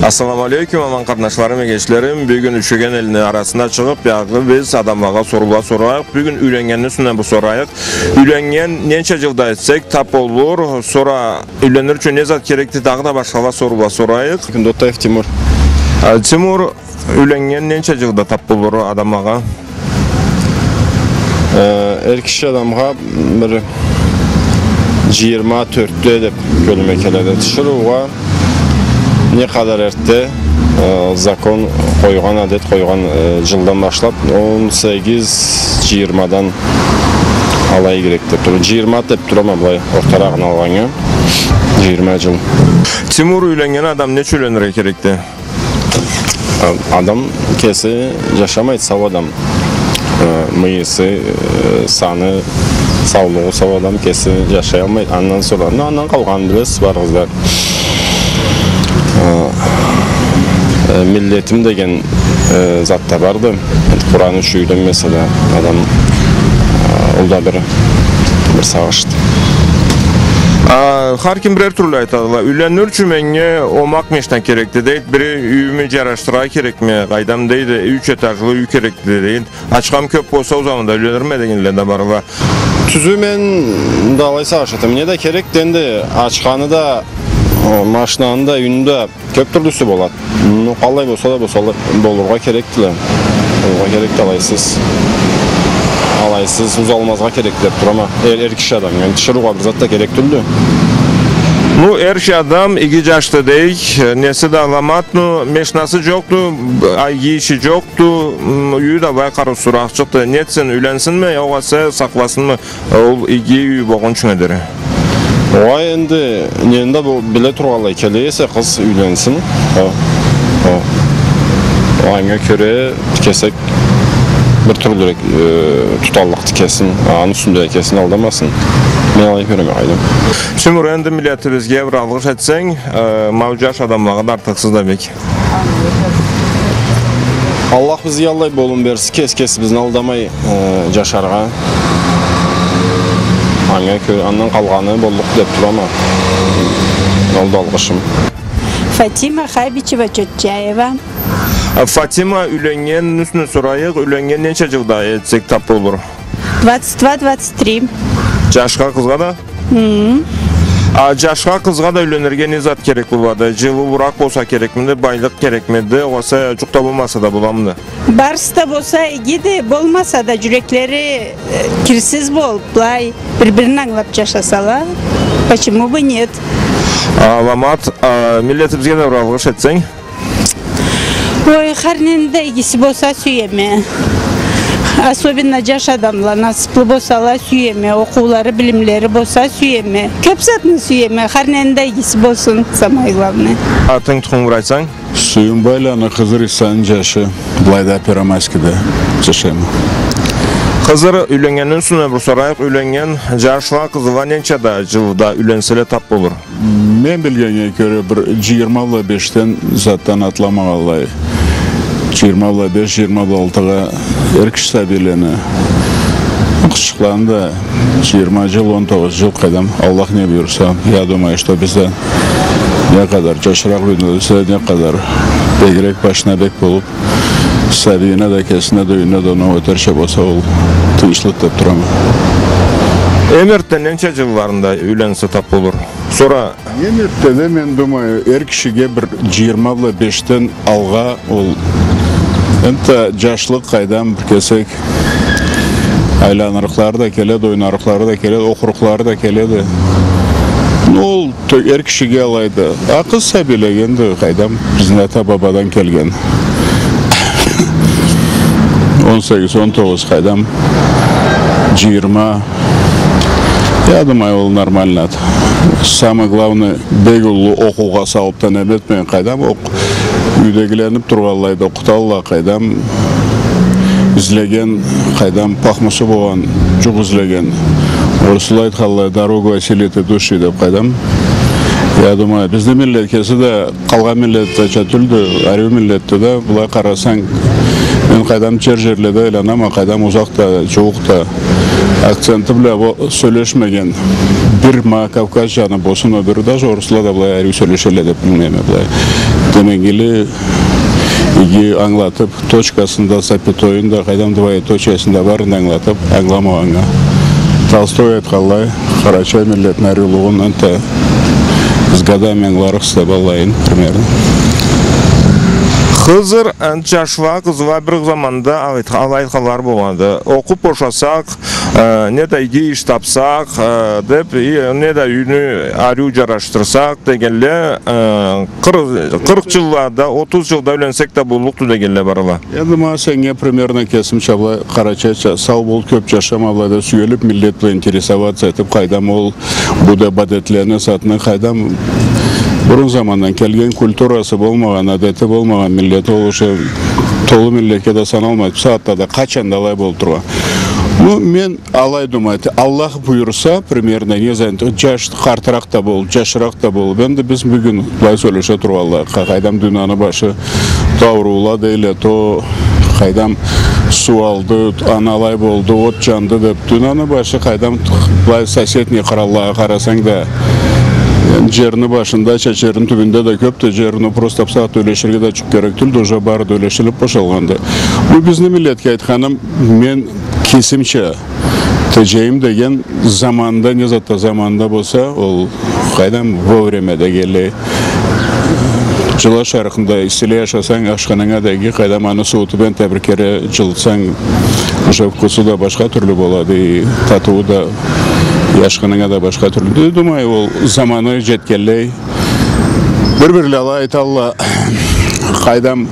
Assalamu alaikum aman qardaşlarım ve gençlerim. Bugün Üşügen elinin arasına çıkıp yağı biz adamlara sorular sorayıq. Bugün ülengenin üstünden bu sorayıq. Ülengen neçe yılda etsek tap olur. Sonra ülenir için ne zat gerekli dağı da başkalar sorular sorayıq. Dotayev Timur. Timur, ülengen neçe yılda tap olur adamlara? Her kişi adamға bir 24'te dep kölmekelerde tışırığa ne kadar ertte zakon koygan adet koygan yıldan başlap 18-20'dan alay gerek dep tur. 20 dep turama bulay ortarağını alğanya 20 yıl. Timur ülengen adam ne ülenir gerekti? Adam kesi yaşamaydı sağ adam. Mıyısı, sanı, sağlığı sağ adam kesi yaşayamaydı. Ondan sonra ondan kalgan biraz var kızlar. Milletim degen zatta vardı. Kur'an'ı şuydu mesela adam olda bir savaştı. Har kim birer türlü aytadılar. Ülenir için menge omak meşten gerekli değil. Biri üyümü jaraştıra gerek mi? Qaydam deydi. 3 etajlı üy gerekli değil. Açqam köp olsa o zaman da ülenir mi degenlerden barılar. Tüzü men dalay savaşatım. Ne de gerek dendi. Açqanı da maşinanı da ününde köp türlüsü bolat. Qalay bolsa da bolurga gerektiler. Bolurga gerek dalaysız. Alaysız uzalmazga gerekler turama. Er kişi adam yani tışırığa bir zat da gerek türlü. Nu erşi adam 2 yaşta deyik, nesi de alamat, nu meşnası yoktu, ay işi yoktu, üyü de bay karı suraq çıktı. Netsin, ülensin mi, yoksa saklasın mı, o 2 üyü boğun için edir? O endi, neyinde bu bile turğalay keleyse kız ülensin. O ayına köre kesek bir türlü tutarlıqtı kesin, anı üstünde kesin aldamasın. Men alayıp göreme qaydım. Timur, endi milletibizge bir alğış etsen, mavcaş adamlağı da artıqsız da bek. Allah bizi yallay bolun bersi, kes bizni aldamay jaşarga. Andan qalğanı bolluk dep turama. Oldu alğışım. Fatima Xaybicheva Çotçayeva. Fatima ülengen üstüne sorayıq, ülengen neçe yılda etsek tap olur? 22-23. Jaşqa kızga da? Jaşqa kızga da ülenirge ne zat gerek bulmadı? Жылы burak bolsa gerekmedi, baylık gerekmedi, olsa cukta bulmasa da bulamdı. Barsı da bolsa gidi, bolmasa da yürekleri kirsiz bol, blay birbirini anlap yaşasalar. Почему бы нет? Alamat, milletibizge de bir alğış etsen? Ой, harnende ilgisi bolsa süyeme. Особенно jaş adamlar nasipli bolsalar süyeme, okulları, bilimleri bolsa süyeme. Köp zatını süyeme, harnende ilgisi bolsun, samay главное. Atın tuğun buraysan? Suyun baylanı Hızır İsa'nın jaşı, Blayda Peramaskide yaşayma. Hızır ülengenin üstüne bir sorayıq, ülengen jaşla kızıva neçe da yılda ülensele tap olur? Men bilgenge göre bir 25'ten zattan atlamağalay. 25-26'ga erkiş sabileni. Kışıklarında 20 yıl 19 yıl kadam Allah ne buyursa ya думаю, что bizde ne kadar yaşarak ünlüyse ne kadar begrek başına bek bulup sabiyine de kesine de ünlü de onu öterşe olsa ol tınçlık da durama. Emirt'ten neçe yıllarında ülense tap olur? Sonra Emirt'te de men думаю, er kişiге bir 25'ten alğa ol. Enta jaşlık kaydam bir kesek aylanırıkları da keledi, oynarıkları da keledi, okurukları da keledi. Ne ol er kişiге alaydı. Akız sabilegendi kaydam bizin ata babadan kelgen. 18-19 kaydam 20 я думаю, ол нормально. Самое главное, бегулу оқуға салыптан әметмен қайдам, үйдегіленіп тұрғалайды, оқыталла қайдам, izlegen, қайдам пахмысы болған, жоқ izlegen. Осылай айтқалай, дорогу оселеті души деп қайдам. Я думаю, бізді миллет кесі де, қалған миллетті чатүлді, әрі миллетті де, бұлай қарасаң, Мен қайдам жерлерде айланам, қайдам ұзақта, жоқта акценті біле сөйлешмеген бір ма Кавказ жаны болсын, бір да жорысыла да бұлай әрі сөйлешелі деп білмеме бұлай. Демеңгелі иги аңлатып, точкасында, запятойында, қайдам двоеточиясында барын аңлатып, аңламағанға. Толстой айтқалай, Қарачай миллетінің әрілуғын әнті с годами аңларықста балайын, примерно. Хызыр жашва кызва bir zamanda alaytqalar bolады. Оқып boşasaq, ne de igi iş tapsaq, dep ne de үйünü arı jaraştırsaq degenle 40 yıllarda, 30 yılda öylensek de bulluqtu degenle barala. Енді ма сәңе примерно кесім шабла Қарачайша сау бол көп жашамалады сүйеліп миллет біле интересоваться етіп қайдам ол бұда бадетлені сатыны қайдам бұрын заманнан келген культурасы болмаған, әдеті болмаған миллет ол уже толы миллетке де саналмайды. Саатта да қачан далай болып тұрған. Мен алай думайды, Аллах бұйырса, примерно, не знаю, жаш қартырақ та бол, жашырақ та бол. Енді біз бүгін бұлай сөйлеше тұру Алла. Қайдам дүнаны башы таурула дейлі, то қайдам су алды, аналай болды, от жанды деп. Дүнаны башы қайдам бұлай сәсетіне қараллаға қарасаң да жеріні башында, чәчерін түбінде де көпті, жеріні просто апсағат өлешірге де жүк керек түлді, уже барды өлешіліп бошалғанды. Бұл біздің миллетке айтқаным, мен кесімше тәжейім деген заманда, не затта заманда болса, ол қайдам вовремя дегелі. Жыла шарқында істеле ашасаң, ашқаныңа дәге қайдам аны суытыбен тәбіркері жылытсаң, уже вкусы да башқа түрлі болады, татуы да яшқаныңа да башқа түрлі. Думай, ол заманы жеткелей. Бір-бірлі ала айталла, қайдам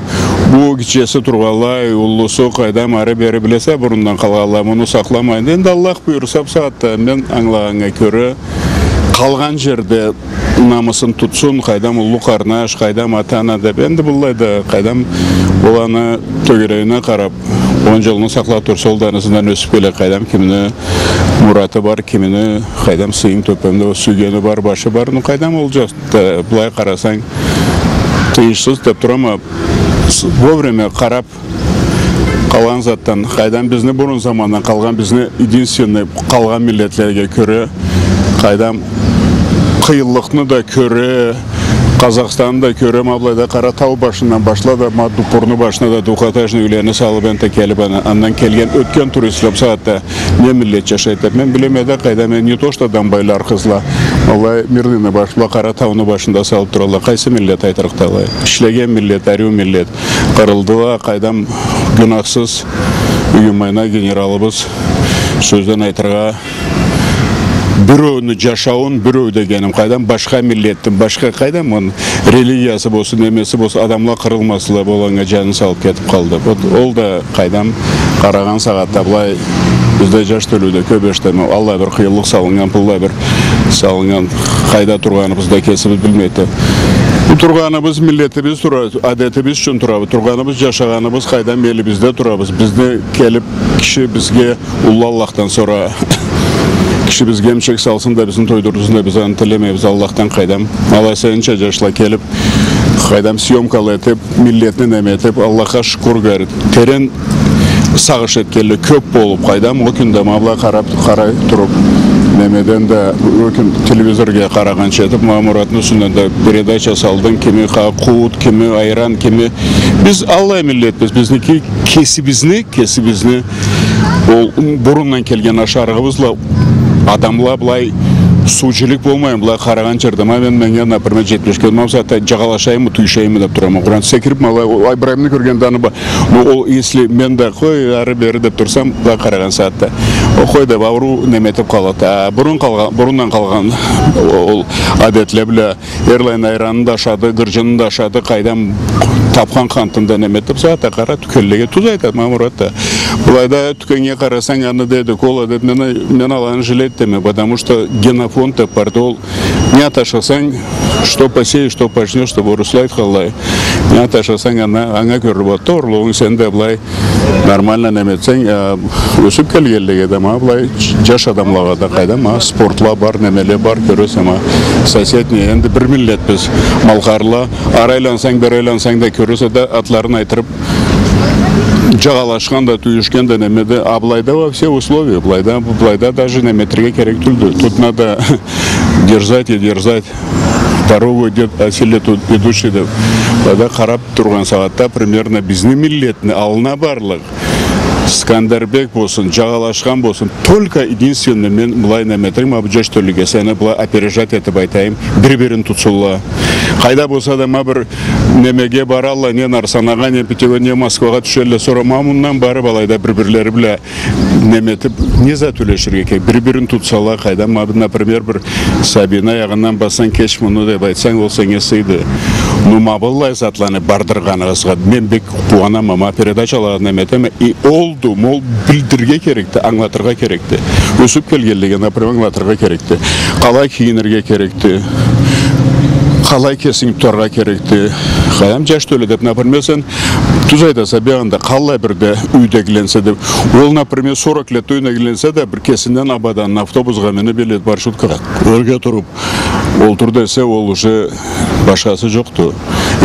бұл кечесі тұрғалай, ұлысы қайдам ары-бері білесе, бұрындан қалғалай, мұны сақламайын. Енді Аллах бұйырсап сағатта мен аңлағанға көрі, қалған жерде намысын тұтсын, қайдам ұлы қарнаш, қайдам ата-ана деп. Енді бұлайды қайдам оланы төгерейіне қарап, 10 жылын сақла тұрса олданысынан өсіп келе қайдам кіміні мұраты бар, кіміні қайдам сыйың төпемді сүйгені бар, башы бар. Қайдам ол жасты бұлай қарасаң тыйышсыз деп тұрама вовремя қарап қалған заттан қайдам бізні бұрын заманнан қалған бізні единственный қалған миллетлерге көрі қайдам қиыллықны да көрі Қазақстанда көрем аблайда Қаратау башынан башлады, Мадупурны башына да Духатажны үйлеріне салып әнті келіп, андан келген өткен туристліп саатта не миллет жашайды. Мен білемеді қайда мен не то что дамбайлар қызла, олай Мирлины башла Қаратауны башында салып тұралла, қайсы миллет айтырықталай. Ішлеген миллет, әрю миллет, қырылдыла қайдам günahsыз үйімайна генералыбыз сөзден айтырға біреуіні жашауын біреу дегенім қайдам башқа миллеттің, башқа қайдам оның религиясы болсын, немесі болсын, адамла қырылмасылы болғанға жанын салып кетіп қалды. Ол да қайдам қараған сағатта бұлай бізде жаш төлуде көп ештемі, Алла бір қиылық салынған, пұлла бір салынған, қайда тұрғанымызда кесіміз білмейді. Тұрғанымыз миллетіміз тұрады, әдетіміз үшін тұрабы, тұрғанымыз жашағанымыз қайдам елі бізде тұрабыз. Бізде келіп кіші бізге ұлы Аллахтан сора кіші бізге емшек салсын да біздің тойдырдызын да біз аны тілемейбіз Аллахтан қайдам. Алай сайынша жашла келіп, қайдам съемкалы етіп, миллетінен әметіп, Аллахқа шүкір кәріп. Терен сағыш еткелі көп болып қайдам, о күнде мабла қарай тұрып, немеден де өкін телевизорге қараған шетіп, мамұратын үсінен де передача салдың, кеме қуыт, кеме айран, кеме. Біз Аллай миллетпіз, біздің кесібізні, ол бұрыннан келген ашарығымызла адамла бұлай сужілік болмайым, бұлай қараған жерді. Мен, например, 70 келмем сәтті жағалашайымы, түйшайымы деп тұрамын. Құран секіріп, Айбрайымны көрген даны ба. Ол, если мен де қой, ары-бері деп тұрсам, бұлай қараған сәтті. Қой деп ауру неметіп қалады. Бұрыннан қалған ол әдетлі білі, ерлайн айранын да ашады, гыржынын да ашады, қайдам тапқан қантында неметіп сәтті қара түкеллеге туз айтады, мамұратта. Бұлайда түкенге қарасаң, аны деді, кола деді, мен аланы жилет деме, потому что генофонд деп барды, ол не аташасаң, что посеешь, что пожнешь, что бұрыслайды қалай. Не аташасаң, аңа көріп отты, орлығың сен де бұлай нормально неметсең, өсіп келгелдеге де ма, бұлай жаш адамлаға да қайда ма, спортла бар, немеле бар, көресі ма, соседне, енді бір миллет біз малқарла, арайлансаң, бір айлансаң да көресі де атларын айтырып, жағалашқан да түйішкен да немеде, а былайда во все условия, былайда даже неметрге керек түлді. Тут надо держать и держать. Дорогу идет осилие тут идущий деп. Былайда қарап тұрған сағатта примерно біздің миллетні алына барлық. Скандарбек болсын, жағалашқан болсын, только единственный мен былай неметрім, абы жаш төліге сәні былай опережать етіп айтайым, бір-бірін тұтсулла. Қайда болса да ма бір немеге баралла, не Нарсанаға, не Петеге, не Москваға түшелі, сора мамыннан бары балайда бір-бірлері біле неметіп, не за төлешірге кей, бір-бірін тұтсалла, қайда ма, например, бір Сабина яғынан басан кеш мұны деп айтсаң, ол сәңе сыйды. Ну, ма бұллай затланы бардырғаны ғасға, мен бек қуанама, ма передачаларға неметеме, и олду, мол білдірге керекті, аңлатырға керекті. Өсіп келгелдеген, например, аңлатырға керекті. Қалай киінерге керекті. Қалай кесің тұрға керекті. Қайам жаш төлі деп, например, сен Тузайда сабияғанда қалай бірді үйдегіленсе деп, ол, например, 40 лет үйдегіленсе де, бір кесінден абадан автобусға мені билет маршруткаға өрге тұрып, ол тұрдайса, ол уже башқасы жоқты.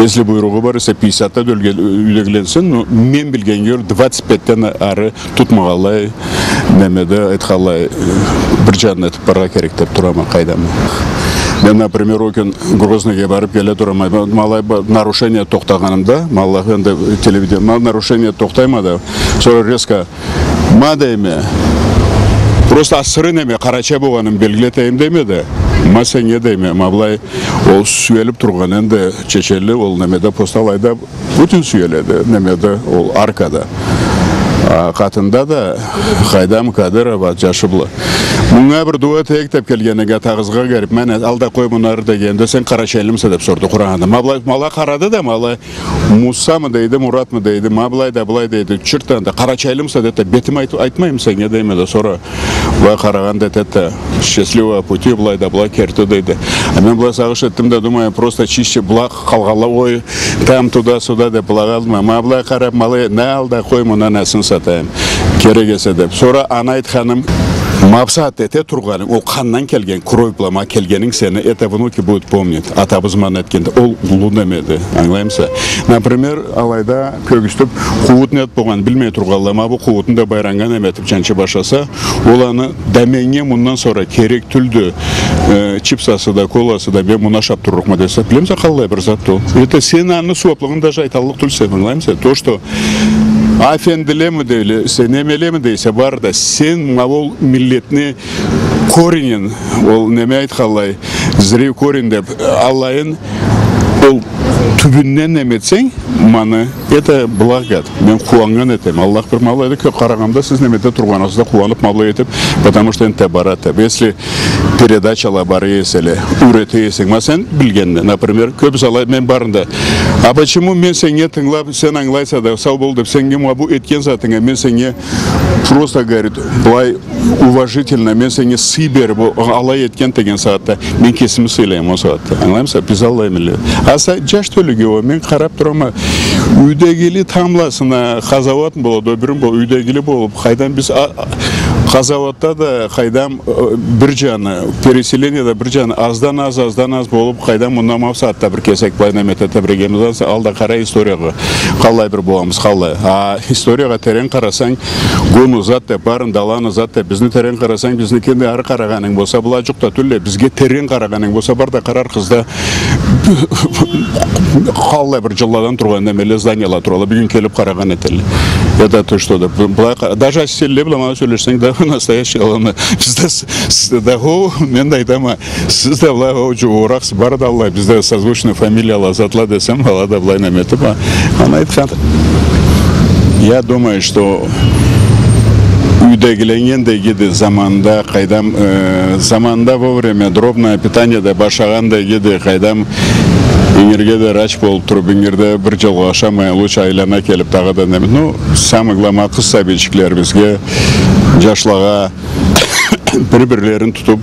Если бұйрығы бар, 50-та үйдегіленсен, мен білген көр 25-тен ары тұтмағалай, немеді айтқалай, бір жағын әтіп барға керек деп тұрама қайдамы. Мен, например, окен Грозныйге барып келе тұрамай, малай нарушение тоқтағанымда, малай енді телевидение, мал нарушение тоқтаймады, sonra резко ма дейме, просто асыры неме, қарача болғаным белгілетейім демеді, ма сәңе дейме, малай ол сүйеліп тұрған енді чечелі, ол немеді посталайда бүтін сүйеледі, немеді ол аркада. Қатында да Қайдам Кадырова жашыблы. Мұңа бір дуа тектеп келгенеге тағызға керіп, мен алда қой мұнары дегенде сен қарачайлымсы деп сұрды Құрағанда. Мала қарады да, мала Мұса мы дейді, Мұрат мы дейді, мабылай да, бұлай дейді, чүрттанды, қарачайлымсы дейді, бетім айтмайым сен, едеймеді, сора бұлай қарағанда дейді, счастливого пути, бұлай да, бұлай керті дейді. А мен бұлай сағыш еттім де, думаю, просто чище бұлай қалғалы ой, там туда-сюда деп бұлай қалдым, ма бұлай қарап, малы не алда қой мұна нәсін сатайым, керегесі деп. Сора ана айтқаным, мапсат ете тұрғаным, ол қаннан келген, кровь плама келгенің сені, это внуки будет помнить, атабызман еткенде, ол ұлы немеді, аңлаймса. Например, алайда көгістіп, қуыт нет болған, білмей тұрғалла, ма бұл қуытында байранган еметіп жанчы башаса, ол аны дәменге мұндан sonra керек түлді, чипсасы да, коласы да, мен мұна шап тұрық ма десе, білемсе қалай бір зат ол. Это сен аны суаплығын даже айталық түлсе, аңлаймса. То, что афенділемі дейлі, сенемелемі дейсе бар да, сен ол миллетні коренен, ол неме айтқалай, зірей корен деп, Аллайын ол түбіннен неметсең, маны, это благат. Мен қуанған етем. Аллах бір малайды қарағамда сіз немете тұрғаныңызда қуанып малы етіп, потому что энте барады. Если передачала бары еселі, үреті есең, ма сен білгенді, например, көп салай мен барында. А почему мен сенге тыңлап, сен аңлайса да, сау бол деп, сенге мабу еткен затыңа, мен сенге просто, говорит, былай уважительно, мен сенге сый беріп, алай еткен деген саатта, мен кесімі сыйлайым о саатта. Аңлаймса, біз алаймылы. Аса жаш төліге о, мен қарап тұрама, үйдегілі тамласына қазаватын болады, бірін бол, үйдегілі болып, қайдан біз қазаватта да қайдам бір жаны, переселенияда бір жаны аздан аз болып, қайдам мұнда мапсатта бір кесек байнаметі тәбіргеміз алда қара историяға қалай бір боламыз, қалай. А историяға терен қарасаң, гөну затты, барын даланы затты, бізді терен қарасаң, бізді кенде ары қарағаның болса, бұла жұқта түлі, бізге терен қарағаның болса, барда қарар қызда қалай бір жылладан тұрған немелі зданиялар туралы бүгін келіп қараған етілі. Это то, что даже селле білама сөйлесең, да, настоящий аланы. Бізді дағу, мен дайдама, сіз да бұлай орақсы бар да алай, бізді созвучный фамилия затла десем, ала да бұлай наметі ба. Она айтқан. Я думаю, что үйдегіленген дегеді заманда қайдам, заманда во время дробное питание да башаған дегеді қайдам Ингерге де рач болып тұрып, Ингерде бір жылға ашамай, лучше айлана келіп тағы да немін. Ну, самый главный қыз сәбетшіклер бізге жашлаға бір-бірлерін тұтып,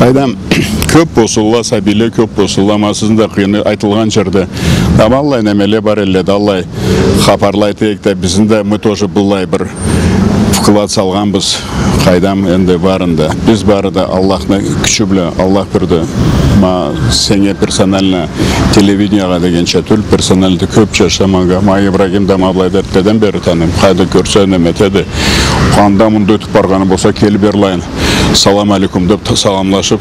қайдам көп босылла, сәбилі көп босылла, масызын да қиыны айтылған жерді. Амаллай немеле бар әледі, Аллай қапарлай текті, біздің де мы тоже бұллай бір вклад салғанбыз, қайдам енді барында. Біз барыда Аллахны күші білі, Аллах бірді Сеңе персонально телевидениеға деген чатул персональды көп жашамаға Май Ибрагим дамаблайды деден бері таным. Қайды көрсе неметеді. Қанда мұнда өтіп барғаны болса келіп берлайын. Салам алейкум деп саламлашып,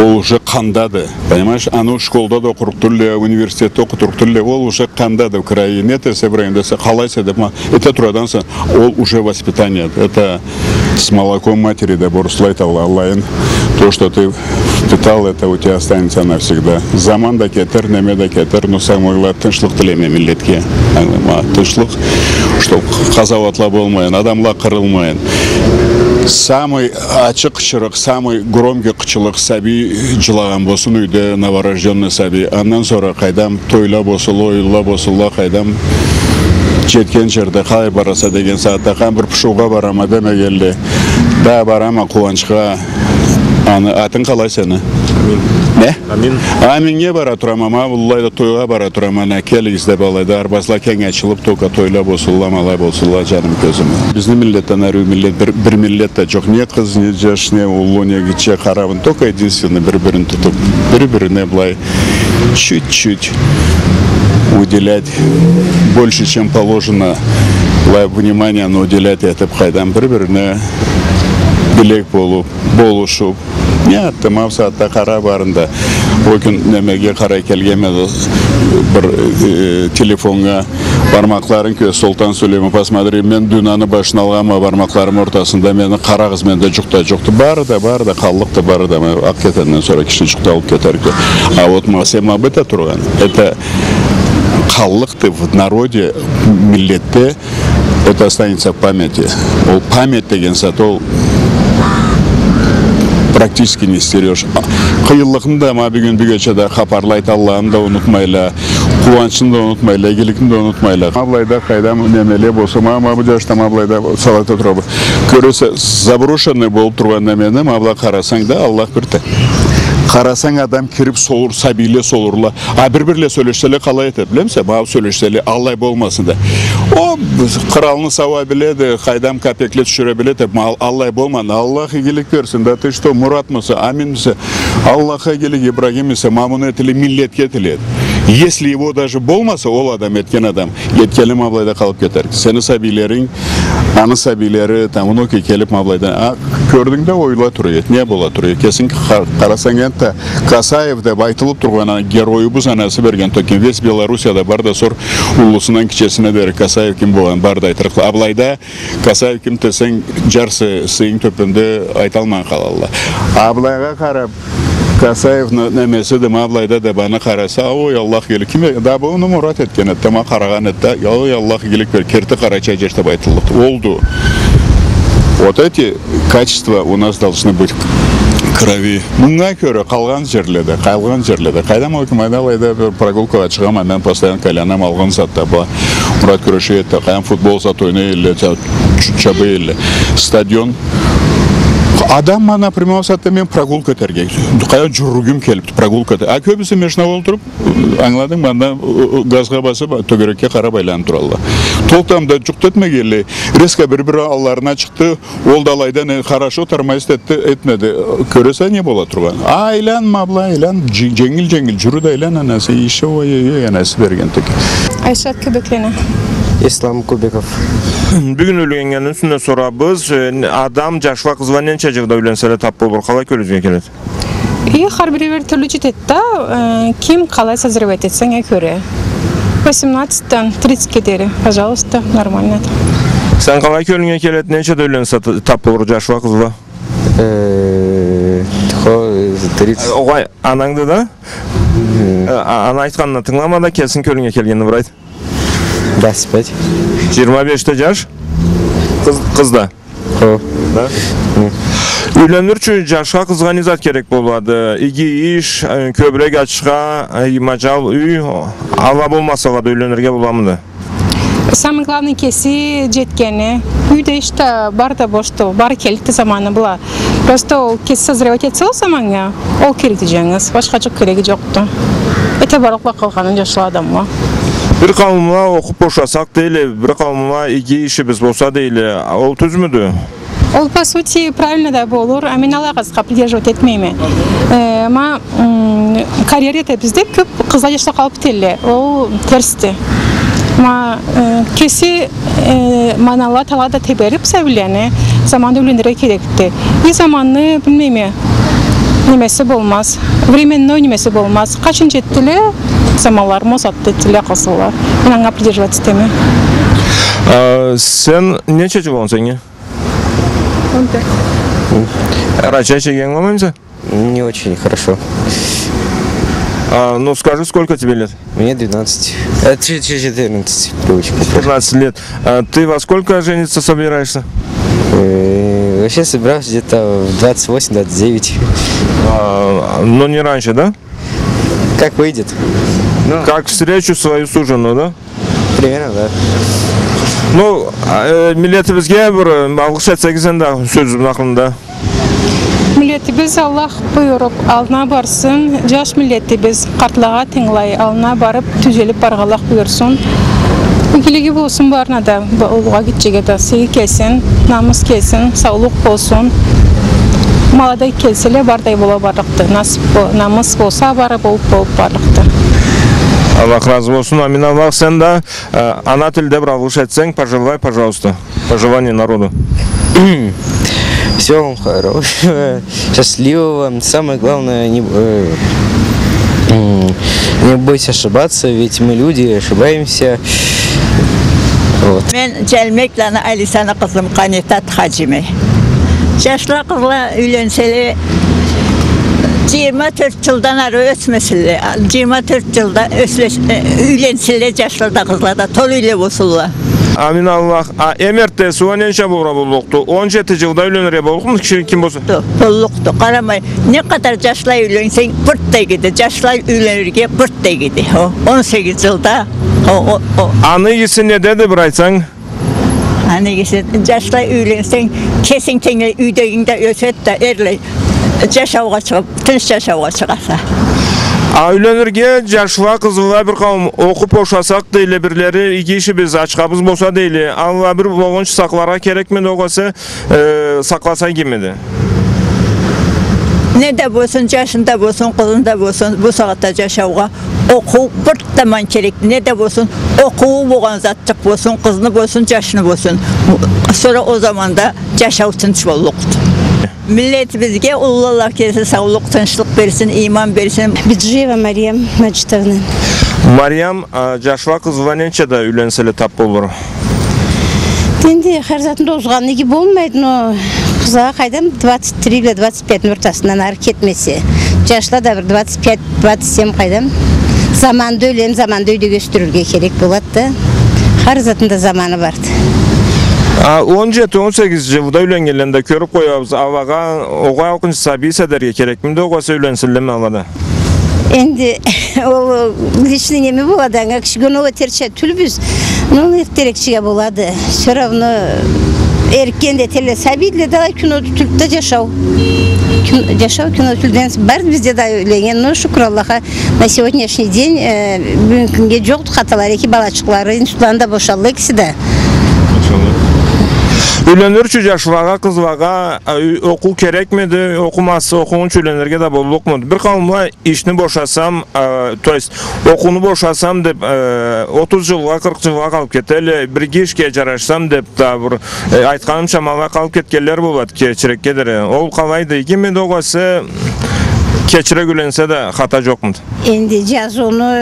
ол уже қандады. Понимаешь, аны школда да оқырық түрлі, университетте оқытырық түрлі, ол уже қандады в крайне. Нет, Ибрагим десе, қалайся деп ма, это трудан сон, ол уже воспитание. Это с молоком матери, да борслайт Аллахин. То, что ты впитал, это у тебя останется навсегда. Заман да кетер, неме да кетер, но самойла тыншлық тілеме миллетке. Тыншлық, что қазаватла болмайын, адамла қырылмайын. Самый ачык чырык, самый громкий кычылык саби жылаган болсун үйдө новорожденный саби. Андан sonra кайдам тойла болсула, ойла болсула, кайдам жеткен жерде калай бараса деген саатта кам бир пушууга барама деме келди. Да барама кубанычка. Аны атын калай сени? Не? Амин. Аминге бара турам, буллайда тойга бара турам, ана келиз деп алайда арбасла кең ачылып тока тойла болсула, малай болсула жаным көзүм. Биздин миллеттен ары миллет бир миллетте жок, не кыз, не жаш, не улуу, не кичи карабын, только единственный бири-бирин тутуп, бири-бирине былай чуть-чуть уделять больше, чем положено, внимание уделять этеп кайдан бири-бирине билек болушуп. Нет, тамам саатта кара барында. О күн немеге карай келгеме bir telefonga barmaklарын көз Солтан Сулейман посмотри, мен дünаны башына алгам, бармакларым ортасында мени кара кыз менде жукта бары да калдыкты бары да ак кетенден sonra киши жукта алып кетерге. А вот масема бета турган. Это калдыкты в народе, миллетте, это останется в памяти. Ол память деген зат ол практически не стерешь. Кыйынлыгын да бүгүн бүгөчө да капарлайт, Аллахын да унутмайла, кубанычын да унутмайла, ийгиликин да унутмайла. Аблайда кайдам немеле болсо, бу жашта аблайда салат отуруп көрөсө заброшенный болуп турган немени абла карасаң да Аллах бирте. Карасаң адам кирип солур, сабиле солурла. А бир-бирле сөйлөшселе калай этет, билемсиң? Баа сөйлөшселе Аллах болмасын да. О, кыралны саба биледи, кайдам капекле түшүрө билет, Аллах болман. Аллах ийгилик берсин да. Ты что, Мурат мысы, Амин мысы? Аллахка ийгилик, Ибрагим мысы, мамуну этили миллетке тилет. Если его даже болмаса, ол адам эткен адам, еткелим аблайда калып кетер. Сени сабилериң, аны сабилери, там внуки келип аблайда. Көрдүң да ойла турет, не бола турет. Кесин карасаң энте Касаев деп айтылып турган геройубуз анасы берген токен. Весь Белоруссияда бар да сор улусунан кичесине дер Касаев ким болган бар да айтырык. Аблайда Касаев ким десең жарсы сыйың төпүндө айта алман калалла. Аблайга карап Касаев немеси де аблайда да бана караса, ой Аллах келик киме да буну мурат эткен тема караган этте, ой Аллах келик бер керти карача жер деп айтылды. Олду. Вот эти качества у нас должны быть в крови. Мунга көрө калган жерлерде. Кайдам ойкумайда прогулкага чыгам, мен постоянно калянам алган сатта ба. Мурат көрөшө этте, кайдам футбол сатойны эле, чабы эле. Стадион адам мана примавсатта мен прогулка терге. Кая жургум келип прогулка. А көбүсү машина олтуруп, аңладың манда газга басып төгөрөккө карап айланып туралла. Толтамда жуктетме келе. Резко бир-бир алларына чыкты. Ол далайдан хорошо тормоз этмеди. Көрөсө не боло турган. Айланма абла, айлан жеңил жүрү да айлан анасы иши ой анасы бергентик. Айшат Көбеклене. Ислам Кубеков. Бүгүн өлгөнгөндөн сүнө сурабыз. Адам жашла кызга нече жылда үйленсе тап болор, калай көрүзгө келет? Har biri türlü cütette kim kalay созревать etsen göre. 18'den 30'e kadar, пожалуйста, нормально. Sen kalay körüngө kelet, nече үйленсе тап болор жашла кызга? 30. Огай, анаңды да? Ана айтканына тыңламада келсин көрүнгө келгенди бурайт. 25. 25'te жаш? Кызда? Да? Үйлөнүрчү жашка кызга не зат керек болду? Иги иш, көбүрөөк ачка, мажал үй, ала болмасага да үйлөнөргө боламы да? Самый главный кеси жеткени. Үйдө иште бар да бошто, бар келди заманы була. Просто ол кеси созревать этсе заманга, ол керек дегениңиз, башка жок кереги жокту. Эте барлыкка калганын жашыл адамга. Bir kavimla okup boşasak değil, bir kavimla iki işimiz olsa değil, ol tüzmüdü? Ол по сути правильно да болур, а мен алағызға придерживать етмейме. Ма карьера ете бізде көп қызла жашта қалып телі, ол терсті. Ма кесі манала талада теберіп сәвілені заманды өлендіре керекті. И заманны білмейме немесі болмаз, временной немесі болмаз. Қашын жеттілі замалар, мозатты тілі қысылар. Мен аңа придерживать етеме. Sen neçe yıl olsun ya? 14. Рача чеген olmayınca? Не очень хорошо. Ну скажи, сколько тебе лет? Мне 12. 14 привычка. 15 лет. Ты во сколько жениться собираешься? Вообще собирался где-то в 28-29. Но не раньше, да? Как выйдет? Ну, Как встречу свою суженую, да? примерно, да. Ну, milletibizge bir algış etsek sen de sözümün aklında. Milletimiz Allah buyurup alına barsın, yaş milletimiz kartlağa tinglay alına barıp tüzelip barğalaq buyursun. İkiligi bolsun barına da uluğa gideceğe de sevgi kelsin, namus kelsin, sağlık olsun. Maladay kelsele barday bola barıqtı, namus bolsa barı bolup barıqtı. Allah razı olsun. Амин Аллах. Sen de ana tilde bir algış etsen, пожелай, пожалуйста. Пожелание народу. Всего вам хорошего, счастливого. Самое главное, не бойся ошибаться, ведь мы люди, ошибаемся. Вот. Ben Celmeklan'a Ali sana kızım Kanitat Hacimi. Yaşlı kızla üylenseli 24 yıldan arı ösmesili, 24 yılda üylensili yaşlıda kızla da toluyla bosulla. Amin Allah. Emert'te suvanenşe bora bulduktu. 17 yılda öylenere bulduk. Kişi kim olsun? Bolluktu. Karamay ne kadar yaşlı üylensen pırt da gidi. Yaşlı üylenirge pırt da gidi. 18 yılda Anı gitsin ne dedi bir aytsan? hani gitsin yaşlı üylensen kesin tenge üydeginde öset de erle yaşavga çıkıp tınç yaşavga çıkarsa. Öylenirge yaşlığa kızıla bir kavim okup boşasak değil birleri iki işi biz açkabız bolsa değil. Allah bir boğunç saklara gerekmedi oğası saklasa girmedi. Ne de bolsun, yaşında bolsun, kızında bolsun, bu saatte yaşavga oku bir zaman gerekli. Ne de bolsun, oku boğan zatçık bolsun, kızını bolsun, yaşını bolsun. Sonra o zaman da yaşav tınç bolluktu. Milletibizge Allah kelsin, sağlık, tınçlık versin, iman versin. Биджиева Мария Маджитовна. Meryem yaşlığa kızıla neçe de üylenseli tap olur? Енді her zatında ozğanlı gibi olmaydı. No, kıza kaydam 23 ile 25'in ortasından arı ketmesi. Yaşlı da bir 25-27 kaydam. Zamanda ölen, zamanda öyle gösterülge gerek buladı. Her zatında zamanı vardı. 17-18 yılda öylengelende körüp koyabız avağa oğa okuncu sabi sederge gerek mi de oğası öylensileme alada? Endi o lичный неме болады, аңа кішігіні өтерше түлбіз, ну, ертерекшіге болады. Все равно еркенде теле сәбидле да күні түліпті жашау. Жашау күні түлден бар бізде да өлеген, но шүкір Аллаха, на сегодняшний день бүгін күнге жоқты қаталар, еки балачықлары институтланда бошалды кісі да. Öylenir üçün yaşlığa kızlağa oku gerekmedi, okuması okuğun öylenirge de bolluk mu? Bir kavimla işini boşasam, to есть okunu boşasam deyip 30 yılga 40 yılga kalıp keteli, bir işke jaraşsam deyip da bir aytkanım şamala kalıp ketkenler болады keçirekkedir. Ol kalaydı ki mi doğası keçire gülense de hata yok mu? Endi caz onu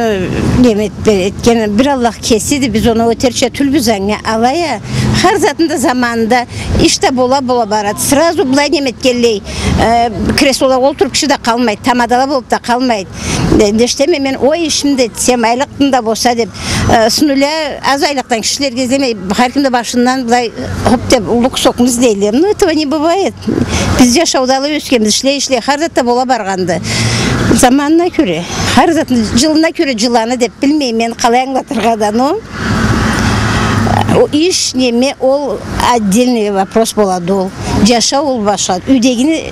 demet etken bir Allah kesidi biz onu öterçe tülbüzenge alaya her zatında zamanında işte bola barat. Sразу bulay demet gelley kreslola oturup kişi de kalmaydı. Tamadala bolup da kalmaydı. Deşteme men o işimde etsem aylıktında bolsa dep sınıla az aylıktan kişiler gezemey her kimde başından bulay hop dep uluk sokmuz deyler. Ну этого не бывает. Biz yaşavdalı öskemiz işle her zatta bola bargandı. Zamanına göre, her zatın жылына göre жыланы деп bilmeyim men қалай аңлатырға но o iş neme ol отдельный вопрос болады ол. Жашау ол башка. Үйдегini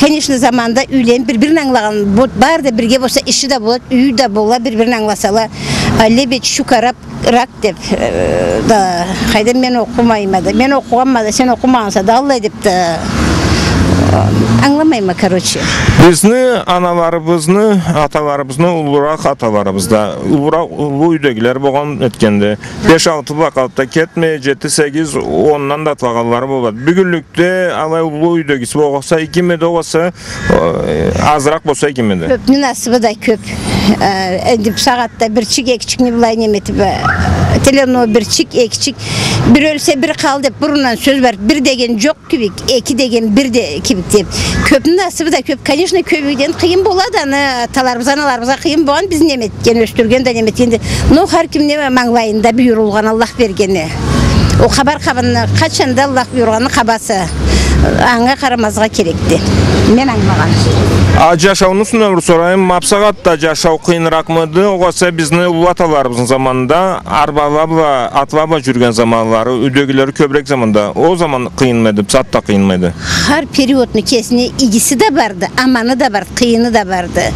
конечно zamanda үйленіп бір-бірін аңлаған бар да бірге болса işi de болады, үйі de бола бір-бірін аңласала лебет şu karap rak деп да қайда мен оқымаймын да мен оқығанмын да сен оқымағанса да алла деп та аңламаймын короче. Bizni analarımızны, atalarımızны uluraq atalarımızda, uluraq ulu üydəgilər boğan etkəndə 5-6 vaqatda ketmə, 7-8, 10-dan da atvağanları болады. Bugünlükdə alay ulu üydəgisi boğasa 2 mede olsa, azıraq bolsa 2 mede. Köpnün asıbı da köp. Endip sağatta bir çık, ekçik ne bilay nemeti be. Teleno bir çık, ekçik. Bir ölse bir kaldı hep burundan söz var. Bir degen yok kübik, iki degen bir de kübik deyip. Köpnün asıbı da köp. Конечно, köpükten kıyım болады, atalarımız, analarımıza kıyım boğan biz nemetken, östürgen de nemetken de. No her kim ne manglayında buyurulgan Allah vergeni. O haber kabını kaçanda Allah buyurganı kabası. Аңа қарамазға керекті. Мен аңмаған. Жашауны сунамыр сорайым, мапсағатта жашау қиынырақ мыды? Оғаса біздің ұлы аталарымыздың заманында арбалабла, атлабла жүрген заманлары, өдөгілері көбірек заманда. О zaman қиын меді, сатта қиын меді? Har периодны кесіне игісі de барды, аманы да барды, қиыны да барды.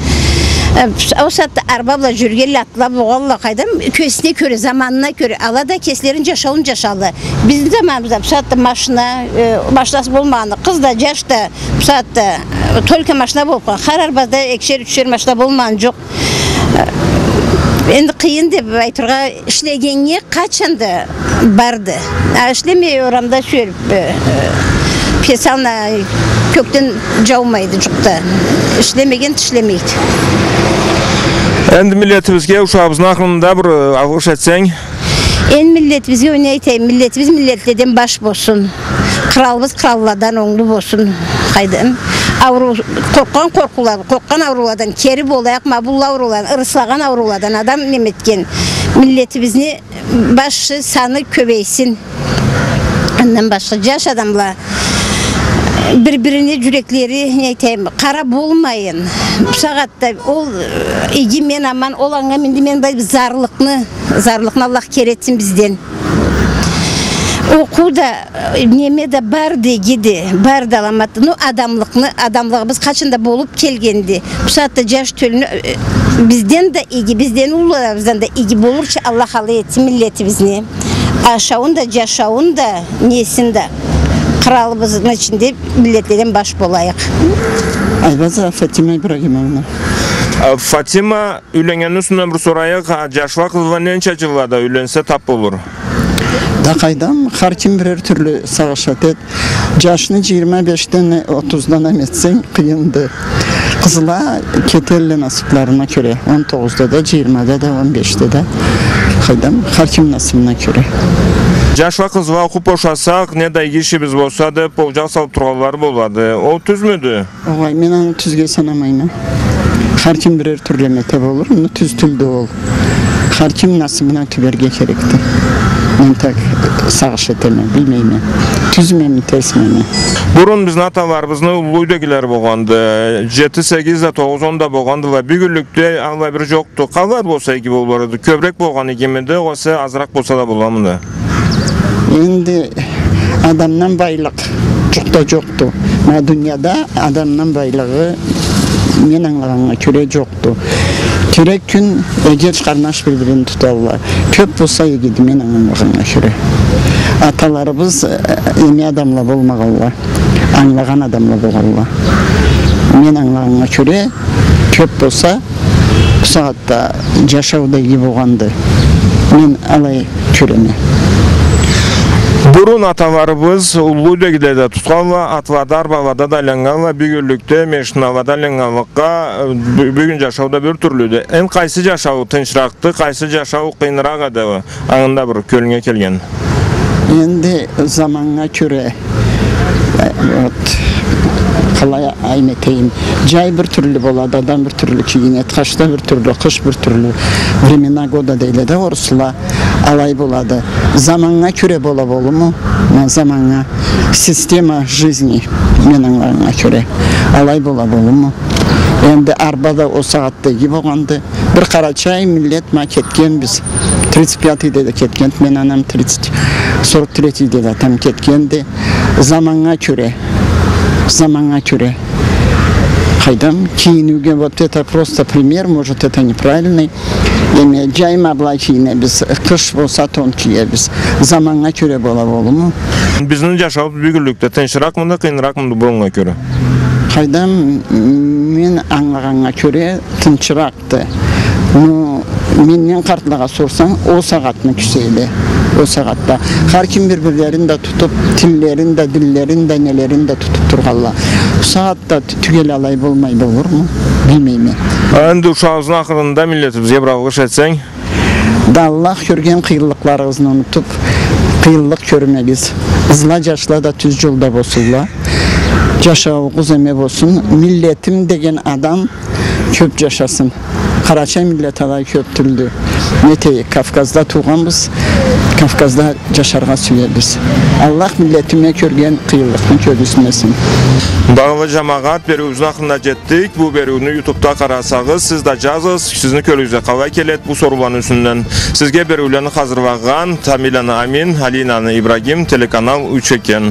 O saatte arbabla жүргелі atla boğalla kaydım kösüne köre zamanına köre alada keslerin yaşalın yaşalı bizim zamanımızda bu saatte maşinası bulmağını kız da yaş da bu saatte tolka maşina bulup har arbada ekşer üçer maşina bulmağın yok endi kıyın deb aytırga işlegenge kaçındı bardı işlemeye oramda söylüp pesalna kökten jaumaydı çukta işlemegen işlemeydi. Endi milletimizge uşağımızın aklında bir algış etsen? En milletimize öne aytayım, milletimiz milletlerden baş bolsun. Kralımız krallardan oğlu bolsun. Haydi. Korkan korkular, korkan avrulardan keri bolayak, mabulla avrulardan, ırıslagan avrulardan adam nemetken. Milletimizni başı sanı köveysin. Ondan başka yaş adamla birbirine yürekleri neyteyim kara bulmayın. Bu saatte ol egimen aman olanga mindi men da zarlıkны Allah keretsin bizden. Oku da neme de bar degidi, bar dalamatı. No adamlığımız kaçında bolup kelgendi. Bu saatte yaş tölünü bizden de igi, bizden ulularımızdan da igi bolurça Allah halı etsin milletimizni. Aşağın da yaşağın da nesin de. Kralımızın içinde milletlerden baş bolayıq. Aybaza Fatima İbrahimovna. Fatima üylengenden sonra bir sorayıq. Yaşlı kızla neçə жылlarda üylense tap olur? Da qaydam, har kim birer türlü savaşat et. Yaşını 25'den 30'dan emetsen kıyındı. Kızla ketelli nasiplarına göre 19'da da 20'da da 15'de de qaydam, har kim nasibine göre. Yaşlı kızla okup boşasak, ne de işimiz olsa da polcaq salıp turğaları boladı. O tüz müdü? Oğay, men onu tüzge sanamayım. Har kim birer türlü metep olur, onu tüz tüldü ol. Har kim nasibine tüberge gerekti. Men tak sağış etemem, bilmeyim. Tüzmemi, tersmemi. Burun bizim atalarımızın uluydakiler boğandı. 7-8'de 9-10'da boğandılar. Bir günlükte Allah bir yoktu. Kallar bolsa gibi olurdu. Köbrek boğan ikiminde, olsa azırak bolsa da bulamıdı. Endi adamdan baylık çoktu. Ma dünyada adamdan baylığı men anlaganga köre joktu. Kerek gün eger karnaş birbirini tutarlar. Köp bolsa egidi men anlaganga köre. Atalarımız emi adamla bolmaganlar. Anlagan adamla bolganlar. Men anlaganga köre köp bolsa bu saatte yaşauda iyi bolgandı. Men alay köreme. Burun atalarımız uluydakilerdə tutqanla, atlarda, arbalarda da lenganla, bir günlükte meşinalada lenganlıqqa bugün yaşauda bir türlüydü. En qaysı yaşau tınçıraktı, qaysı yaşau qıyınıрақ adı, anında bir kölüne kelgen. Endi zamanına göre kalay aymeteyim. Cay bir türlü boladı, adam bir türlü kiyinet, kaşta bir türlü, kış bir türlü. Времена года deyle de orsula alay boladı. Zamanına göre bola bolu mu? Zamanına sistema жизни menanlarına göre alay bola bolu mu? Endi arbada o saatte gibi olgandı. Bir Karaçay millet ma ketken biz. 35'de de ketken, men anam 43'de de tam ketkendi. Zamanına göre Хайдам, кийинүүгө вот это просто пример, может это неправильный. Эми жайма былай кийинебиз, кыш болса тон кийебиз. Заманга көрө бола болуму? Биздин жашабыз бүгүнлүктө тынчыракмы, кыйыныракмы бурунга көрө? Хайдам, мен аңлаганга көрө тынчыраакты. Менен картлага сорсаң, о сагатны күсөйлө. O saatte. Her kim birbirlerini de tutup, tillerini de, dillerini de, nelerini de tutup turgalla. Bu saatte tügel alay bolmay olur mu? Bilmeymi. Endi uşağızın ahırında milletimize bırakış etsen? Da Allah görgen kıyıllıklarınızı unutup, kıyıllık görmegiz. Izla yaşla da tüz yolda bosulla. Yaşağımız emek olsun. Milletim degen adam köp yaşasın. Karaçay millet alay köptüldü. Neteyi Kafkaz'da tuğanbız, Kafkaz'da yaşarga süyeriz. Allah milletime körgen kıyılıqını körüsmesin. Dağlı cemaat berüğümüzün hakkında jettik. Bu berüğünü YouTube'da karasağız. Siz de жазыңыз. Sizin kölüğüze kava kelet bu soruların üstünden. Sizge berüğlerini hazırlayan Tamila'nı Amin, Halina'nı İbrahim, Telekanal 3 eken.